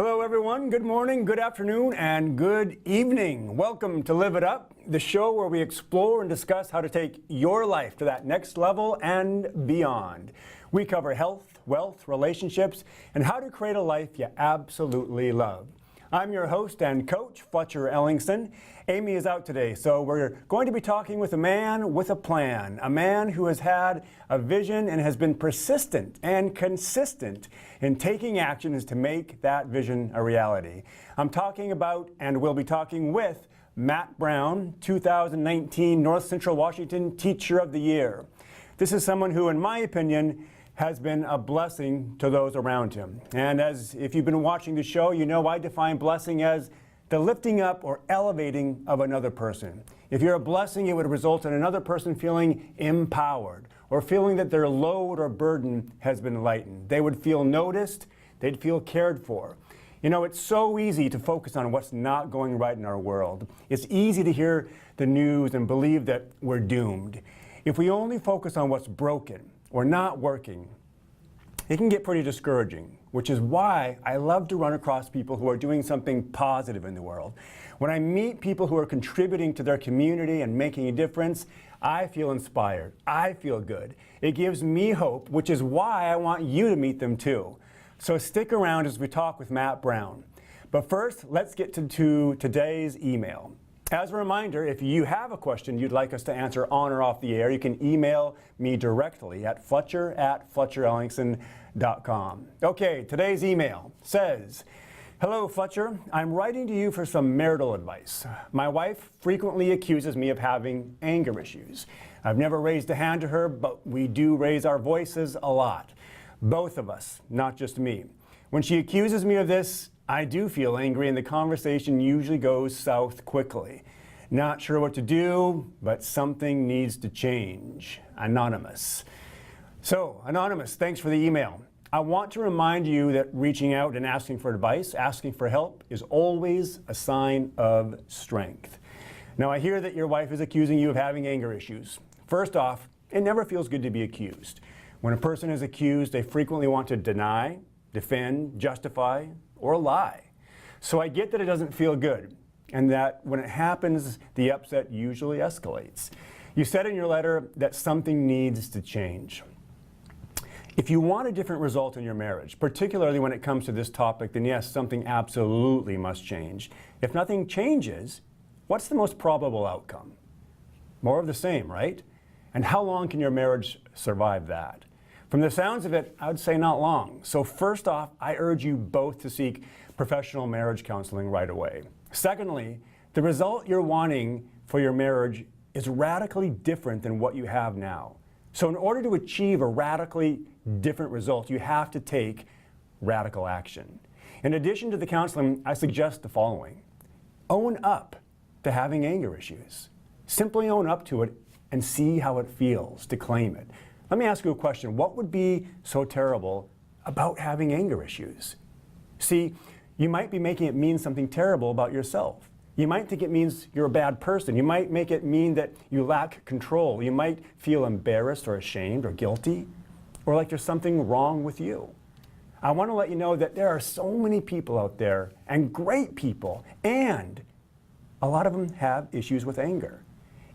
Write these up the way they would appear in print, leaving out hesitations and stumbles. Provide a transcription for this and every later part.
Hello everyone, good morning, good afternoon, and good evening. Welcome to Live It Up, the show where we explore and discuss how to take your life to that next level and beyond. We cover health, wealth, relationships, and how to create a life you absolutely love. I'm your host and coach, Fletcher Ellingson. Amy is out today, so we're going to be talking with a man with a plan, a man who has had a vision and has been persistent and consistent in taking actions to make that vision a reality. I'm talking about, and we'll be talking with, Matt Brown, 2019 North Central Washington Teacher of the Year. This is someone who, in my opinion, has been a blessing to those around him. And as if you've been watching the show, you know I define blessing as the lifting up or elevating of another person. If you're a blessing, it would result in another person feeling empowered or feeling that their load or burden has been lightened. They would feel noticed, they'd feel cared for. You know, it's so easy to focus on what's not going right in our world. It's easy to hear the news and believe that we're doomed. If we only focus on what's broken or not working, it can get pretty discouraging, which is why I love to run across people who are doing something positive in the world. When I meet people who are contributing to their community and making a difference, I feel inspired. I feel good. It gives me hope, which is why I want you to meet them too. So stick around as we talk with Matt Brown. But first, let's get to today's email. As a reminder, if you have a question you'd like us to answer on or off the air, you can email me directly at fletcher@fletcherellingson.com. Okay, today's email says, "Hello, Fletcher. I'm writing to you for some marital advice. My wife frequently accuses me of having anger issues. I've never raised a hand to her, but we do raise our voices a lot. Both of us, not just me. When she accuses me of this, I do feel angry and the conversation usually goes south quickly. Not sure what to do, but something needs to change. Anonymous." So, Anonymous, thanks for the email. I want to remind you that reaching out and asking for advice, asking for help, is always a sign of strength. Now, I hear that your wife is accusing you of having anger issues. First off, it never feels good to be accused. When a person is accused, they frequently want to deny, defend, justify, or lie. So I get that it doesn't feel good, and that when it happens, the upset usually escalates. You said in your letter that something needs to change. If you want a different result in your marriage, particularly when it comes to this topic, then yes, something absolutely must change. If nothing changes, what's the most probable outcome? More of the same, right? And how long can your marriage survive that? From the sounds of it, I would say not long. So first off, I urge you both to seek professional marriage counseling right away. Secondly, the result you're wanting for your marriage is radically different than what you have now. So in order to achieve a radically different result, you have to take radical action. In addition to the counseling, I suggest the following. Own up to having anger issues. Simply own up to it and see how it feels to claim it. Let me ask you a question. What would be so terrible about having anger issues? See, you might be making it mean something terrible about yourself. You might think it means you're a bad person. You might make it mean that you lack control. You might feel embarrassed or ashamed or guilty, or like there's something wrong with you. I want to let you know that there are so many people out there, and great people, and a lot of them have issues with anger.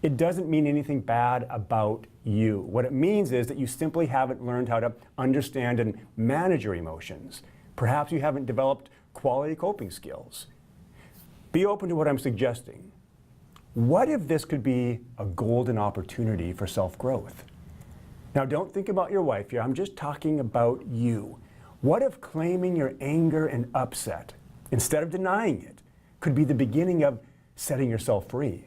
It doesn't mean anything bad about you. What it means is that you simply haven't learned how to understand and manage your emotions. Perhaps you haven't developed quality coping skills. Be open to what I'm suggesting. What if this could be a golden opportunity for self-growth? Now, don't think about your wife here. I'm just talking about you. What if claiming your anger and upset, instead of denying it, could be the beginning of setting yourself free?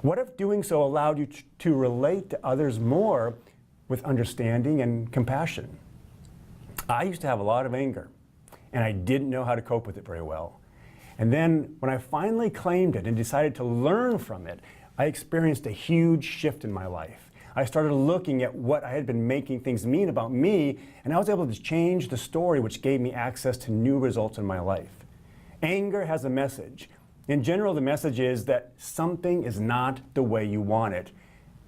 What if doing so allowed you to relate to others more with understanding and compassion? I used to have a lot of anger, and I didn't know how to cope with it very well. And then when I finally claimed it and decided to learn from it, I experienced a huge shift in my life. I started looking at what I had been making things mean about me, and I was able to change the story, which gave me access to new results in my life. Anger has a message. In general, the message is that something is not the way you want it,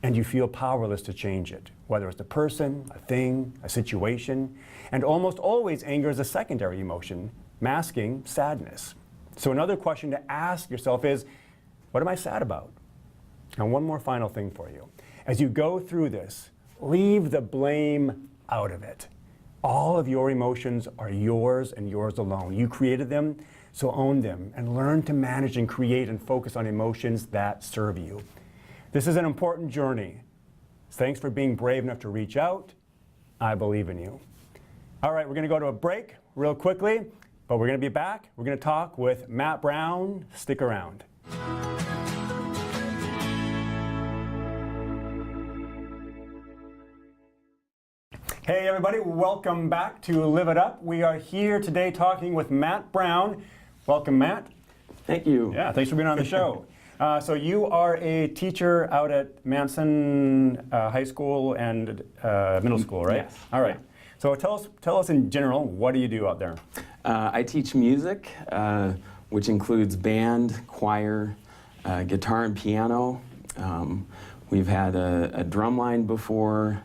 and you feel powerless to change it, whether it's a person, a thing, a situation. And almost always, anger is a secondary emotion masking sadness. So another question to ask yourself is, what am I sad about? And one more final thing for you. As you go through this, leave the blame out of it. All of your emotions are yours and yours alone. You created them, so own them and learn to manage and create and focus on emotions that serve you. This is an important journey. Thanks for being brave enough to reach out. I believe in you. All right, we're going to go to a break real quickly, but we're going to be back. We're going to talk with Matt Brown. Stick around. Hey everybody, welcome back to Live It Up. We are here today talking with Matt Brown. Welcome, Matt. Thank you. Yeah, thanks for being on the show. So you are a teacher out at Manson High School and Middle School, right? Yes. All right. Yeah. So tell us in general, what do you do out there? I teach music, which includes band, choir, guitar and piano. We've had a drum line before,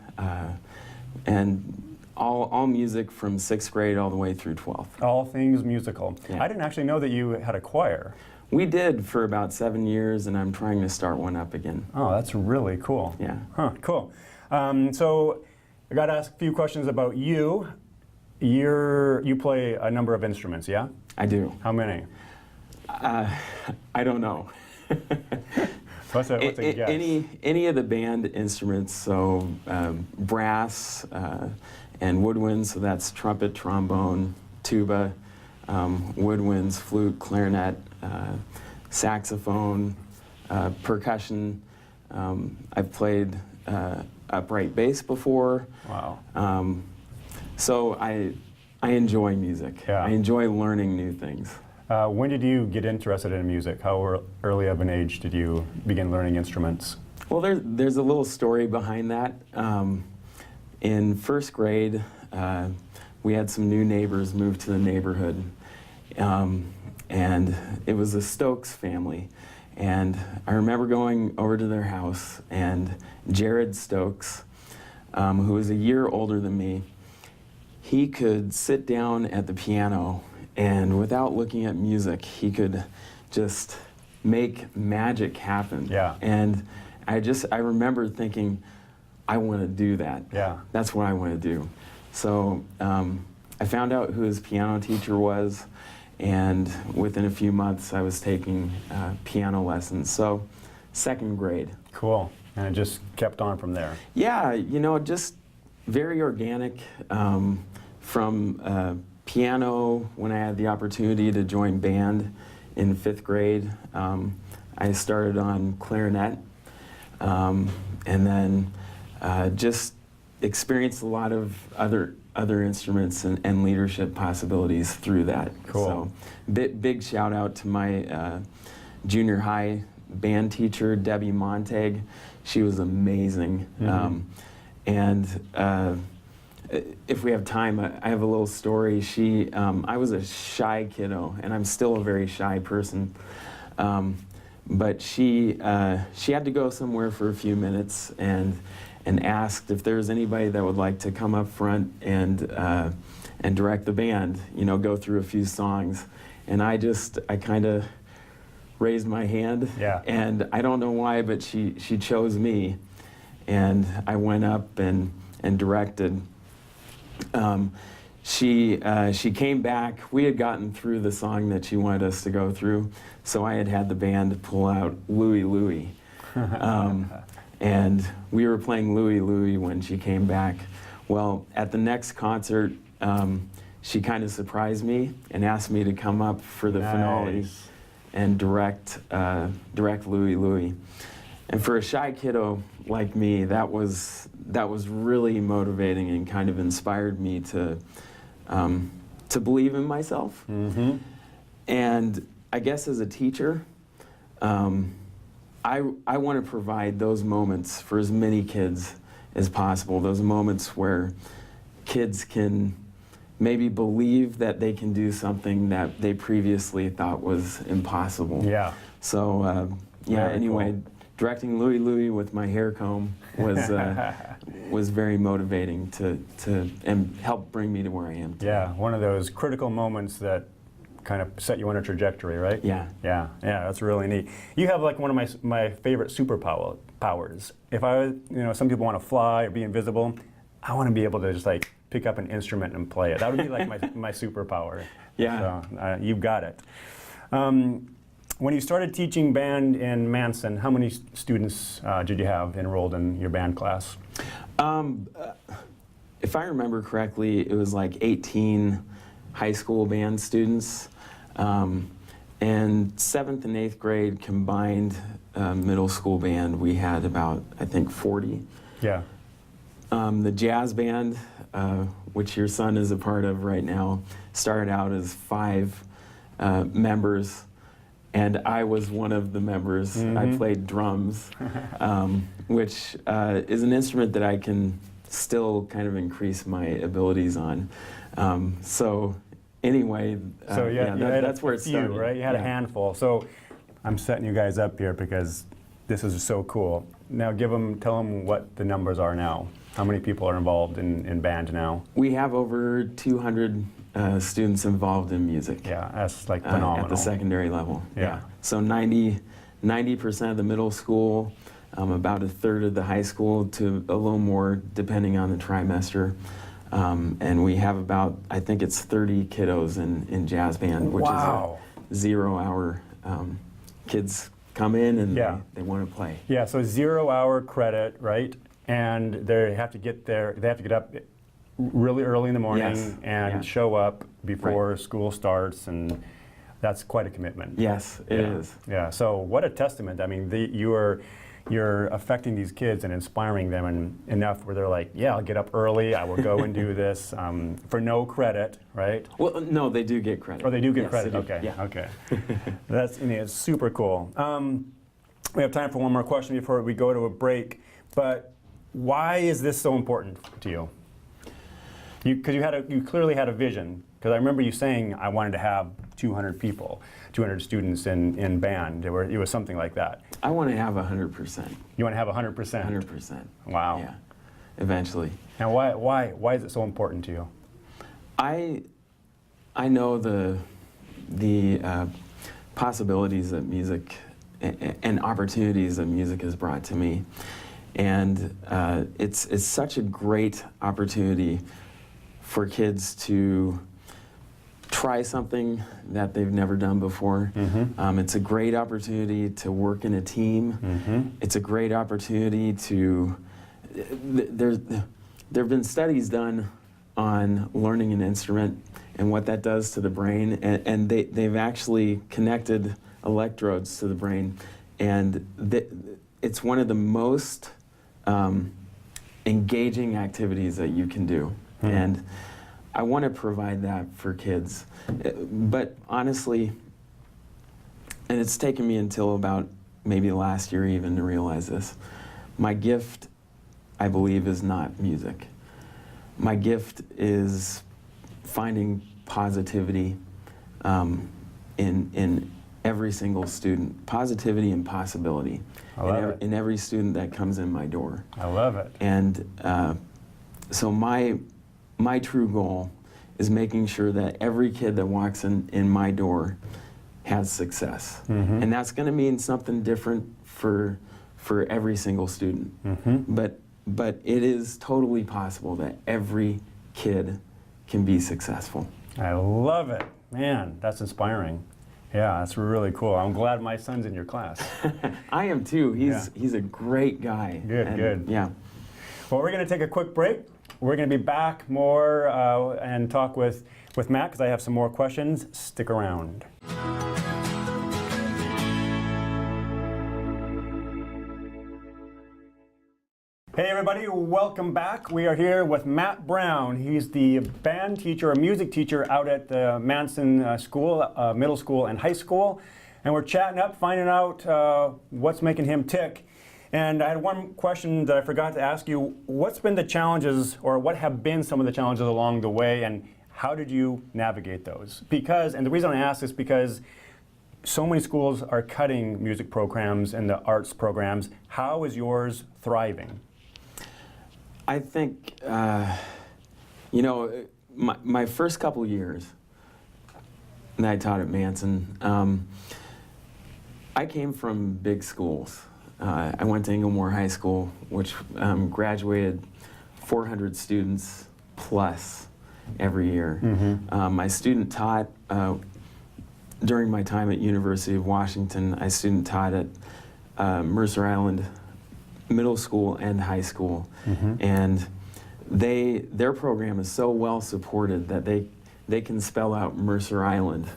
and all music from 6th grade all the way through 12th. All things musical. Yeah. I didn't actually know that you had a choir. We did for about 7 years, and I'm trying to start one up again. Oh, that's really cool. Yeah. Huh, cool. So I got to ask a few questions about you. You play a number of instruments, yeah? I do. How many? I don't know. What's a guess? Any of the band instruments, so brass and woodwinds, so that's trumpet, trombone, tuba, woodwinds, flute, clarinet, saxophone, percussion. I've played upright bass before. Wow. So I enjoy music. Yeah. I enjoy learning new things. When did you get interested in music? How early of an age did you begin learning instruments? Well, there's a little story behind that. In 1st grade, we had some new neighbors move to the neighborhood, and it was a Stokes family. And I remember going over to their house, and Jared Stokes, who was a year older than me, he could sit down at the piano, and without looking at music, he could just make magic happen. Yeah. And I remember thinking, I want to do that. Yeah. That's what I want to do. So I found out who his piano teacher was, and within a few months I was taking piano lessons. So 2nd grade. Cool. And it just kept on from there. Yeah, just very organic. From piano, when I had the opportunity to join band in 5th grade, I started on clarinet, and then just experienced a lot of other instruments and leadership possibilities through that. Cool. So big shout out to my junior high band teacher, Debbie Montag. She was amazing. Mm-hmm. And if we have time, I have a little story. I was a shy kiddo, and I'm still a very shy person. But she had to go somewhere for a few minutes and asked if there was anybody that would like to come up front and direct the band, go through a few songs. And I kind of raised my hand. Yeah. And I don't know why, but she chose me. And I went up and directed. She came back. We had gotten through the song that she wanted us to go through, so I had the band pull out Louie Louie. And we were playing Louie Louie when she came back. Well, at the next concert, she kind of surprised me and asked me to come up for the finale and direct Louie Louie. And for a shy kiddo like me, that was really motivating and kind of inspired me to believe in myself. Mm-hmm. And I guess as a teacher, I want to provide those moments for as many kids as possible. Those moments where kids can maybe believe that they can do something that they previously thought was impossible. Yeah. So Very anyway. cool. Directing Louie Louie with my hair comb was very motivating to and help bring me to where I am today. Yeah, one of those critical moments that kind of set you on a trajectory, right? Yeah. Yeah, that's really neat. You have like one of my favorite powers. If I, some people want to fly or be invisible, I want to be able to just like pick up an instrument and play it. That would be like my superpower. Yeah. So you've got it. When you started teaching band in Manson, how many students did you have enrolled in your band class? If I remember correctly, it was like 18 high school band students. And 7th and 8th grade combined middle school band, we had about, I think, 40. Yeah. The jazz band, which your son is a part of right now, started out as 5 members, and I was one of the members. I played drums, which is an instrument that I can still kind of increase my abilities on. So anyway, that's where it started. Right? You had a handful. So I'm setting you guys up here because this is so cool. Now tell them what the numbers are now. How many people are involved in band now? We have over 200 students involved in music. Yeah, that's like phenomenal. At the secondary level. Yeah. So 90% of the middle school, about a third of the high school, to a little more depending on the trimester. And we have about, I think it's 30 kiddos in jazz band, which is a 0-hour. Kids come in and they want to play. Yeah, so 0-hour credit, right? And they have to get up really early in the morning and show up before school starts, and that's quite a commitment. Yes, it is. Yeah, so what a testament. I mean, you're affecting these kids and inspiring them enough where they're like, yeah, I'll get up early, I will go and do this for no credit, right? Well, no, they do get credit. Oh, they do get credit, they do. okay. Yeah. Okay. It's super cool. We have time for one more question before we go to a break, but why is this so important to you? Because you clearly had a vision. Because I remember you saying I wanted to have 200 people, 200 students in band. It was something like that. I want to have 100%. You want to have 100%? 100%. Wow. Yeah, eventually. Now, why is it so important to you? I know the possibilities that music and opportunities that music has brought to me, and it's such a great opportunity for kids to try something that they've never done before. It's a great opportunity to work in a team. It's a great opportunity to, there have been studies done on learning an instrument and what that does to the brain, and they've actually connected electrodes to the brain, and it's one of the most engaging activities that you can do. And I want to provide that for kids. But honestly, and it's taken me until about maybe last year even to realize this, my gift, I believe, is not music. My gift is finding positivity in every single student, positivity and possibility in every student that comes in my door. I love it. And so my true goal is making sure that every kid that walks in my door has success. And that's going to mean something different for every single student. But it is totally possible that every kid can be successful. I love it. Man, that's inspiring. Yeah, that's really cool. I'm glad my son's in your class. I am too. He's a great guy. Good. Yeah. Well, we're going to take a quick break. We're going to be back more and talk with Matt because I have some more questions. Stick around. Hey everybody, welcome back. We are here with Matt Brown. He's the band teacher, or music teacher out at the Manson School, middle school and high school. And we're chatting up, finding out what's making him tick. And I had one question that I forgot to ask you. What's been the challenges, or what have been some of the challenges along the way, and how did you navigate those? And the reason I ask is because so many schools are cutting music programs and the arts programs. How is yours thriving? I think, my first couple years, that I taught at Manson. I came from big schools. I went to Inglemoor High School, which graduated 400 students plus every year. I student taught during my time at University of Washington. I student taught at Mercer Island Middle School and High School, and their program is so well supported that they can spell out Mercer Island.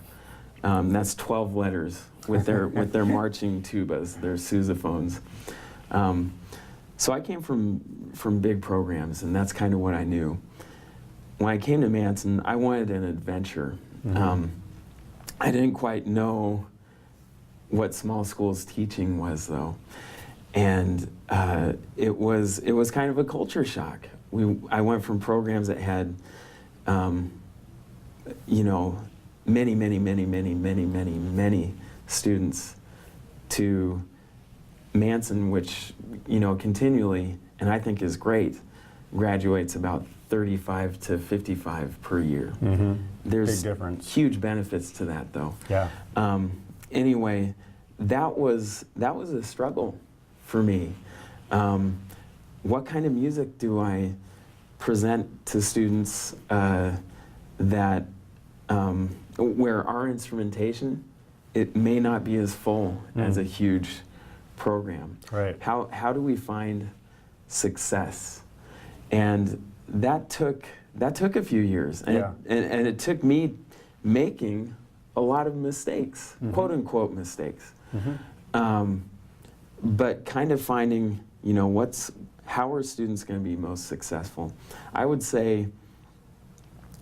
That's 12 letters with their marching tubas, their sousaphones. So I came from big programs, and that's kind of what I knew. When I came to Manson, I wanted an adventure. I didn't quite know what small schools teaching was, though, and it was kind of a culture shock. I went from programs that had, many students to Manson, which, continually, and I think is great, graduates about 35 to 55 per year. There's Big difference. huge benefits to that, though. Yeah. Anyway, that was a struggle for me. What kind of music do I present to students that where our instrumentation, it may not be as full as a huge program. Right. How do we find success? And that took a few years, and, Yeah. and it took me making a lot of mistakes, quote unquote mistakes, but kind of finding, how are students going to be most successful? I would say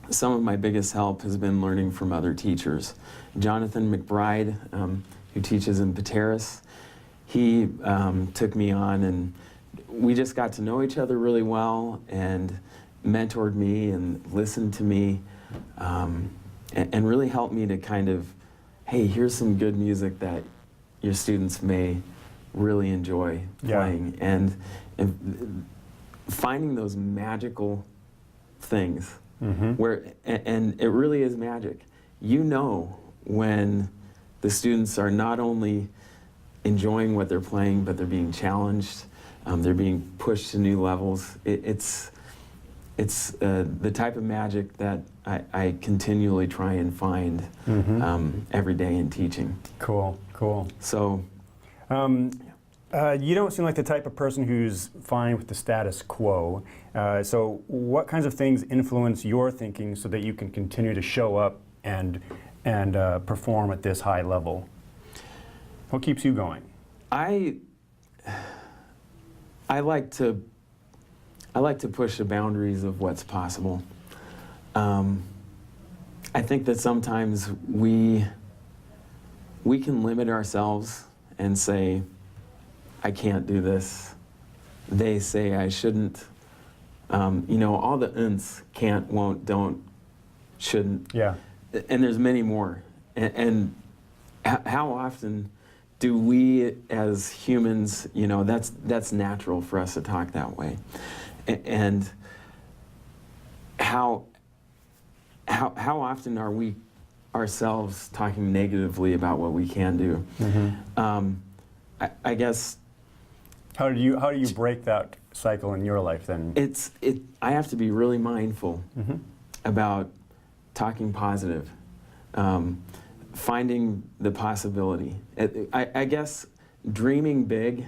some of my biggest help has been learning from other teachers. Jonathan McBride, who teaches in Pateros, he took me on, and we just got to know each other really well, and mentored me and listened to me, and really helped me to kind of, hey, here's some good music that your students may really enjoy playing, and finding those magical things where, and it really is magic. When the students are not only enjoying what they're playing, but they're being challenged, they're being pushed to new levels. It's the type of magic that I continually try and find every day in teaching. Cool. So, You don't seem like the type of person who's fine with the status quo. So what kinds of things influence your thinking so that you can continue to show up and perform at this high level? What keeps you going? I like to push the boundaries of what's possible. I think that sometimes we can limit ourselves and say, I can't do this. They say I shouldn't. All the unts, can't, won't, don't, shouldn't. Yeah. And there's many more. And how often do we as humans, that's natural for us to talk that way. And how often are we ourselves talking negatively about what we can do? I guess. How do you break that cycle in your life then? I have to be really mindful about talking positive, finding the possibility. I guess dreaming big,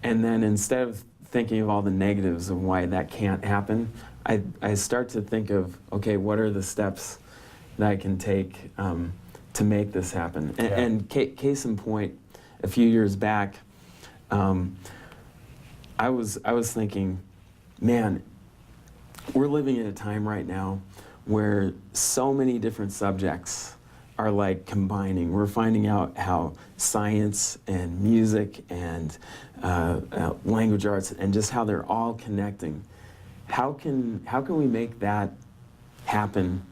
and then instead of thinking of all the negatives of why that can't happen, I start to think of, okay, what are the steps that I can take to make this happen? And case in point, a few years back, I was thinking, man, we're living in a time right now where so many different subjects are like combining. We're finding out how science and music and language arts and just how they're all connecting. How can we make that happen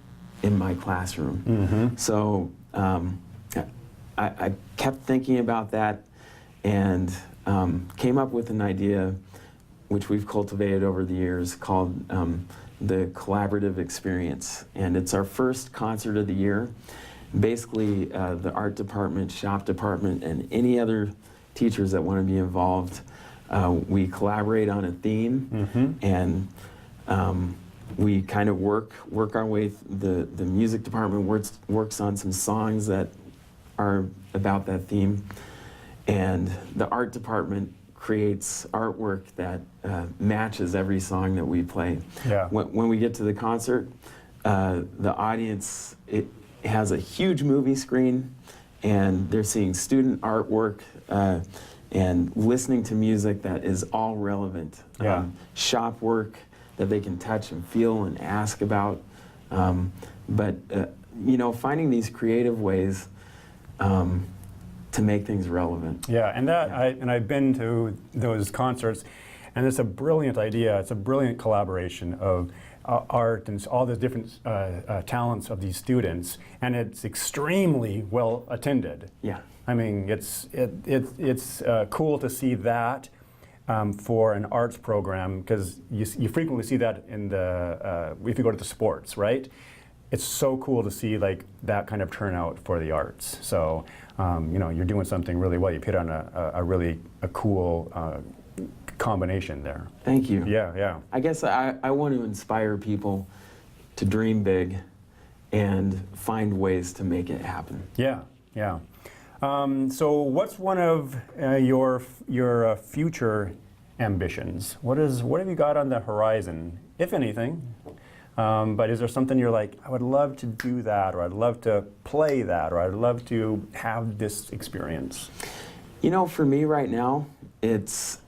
in my classroom? So I kept thinking about that and came up with an idea which we've cultivated over the years called the collaborative experience. And it's our first concert of the year. basically the art department, shop department, and any other teachers that want to be involved, we collaborate on a theme, and we kind of work our way. The music department works on some songs that are about that theme, and the art department creates artwork that matches every song that we play. Yeah. When we get to the concert, the audience, it has a huge movie screen, and they're seeing student artwork and listening to music that is all relevant. Yeah. Shop work that they can touch and feel and ask about. But you know, finding these creative ways to make things relevant. Yeah, and I've been to those concerts, and it's a brilliant idea. It's a brilliant collaboration of art and all the different talents of these students, and it's extremely well attended. Yeah. I mean, it's cool to see that for an arts program, because you frequently see that in the if you go to the sports, right? It's so cool to see like that kind of turnout for the arts. So you know, you're doing something really well. You put on a really cool combination there. Thank you. Yeah, yeah. I guess I want to inspire people to dream big and find ways to make it happen. Yeah, yeah. So what's one of your future ambitions? What have you got on the horizon, if anything? But is there something you're like, I would love to do that, or I'd love to play that, or I'd love to have this experience? You know, for me right now, it's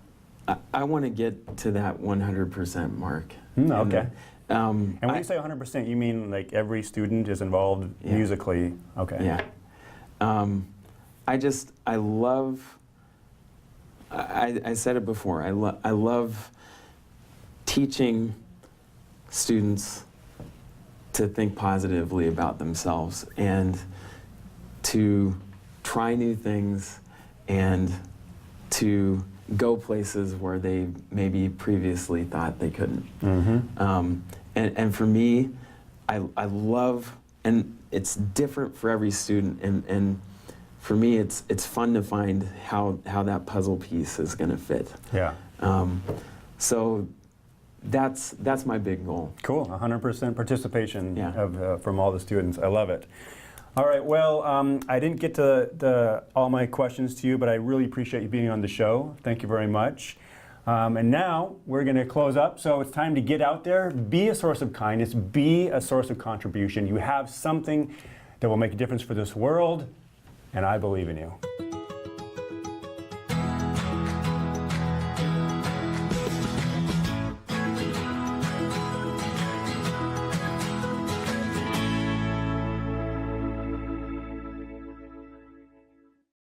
I want to get to that 100% mark. Okay. And And when you say 100%, you mean like every student is involved musically? Okay. Yeah. I love, I said it before, I love teaching students to think positively about themselves and to try new things and to go places where they maybe previously thought they couldn't. And for me, I love, and it's different for every student, and for me, it's fun to find how that puzzle piece is going to fit. Yeah. So that's my big goal. Cool. 100% participation Yeah. from all the students. I love it. All right. Well, I didn't get to all my questions to you, but I really appreciate you being on the show. Thank you very much. And now we're going to close up. So it's time to get out there, be a source of kindness, be a source of contribution. You have something that will make a difference for this world, and I believe in you.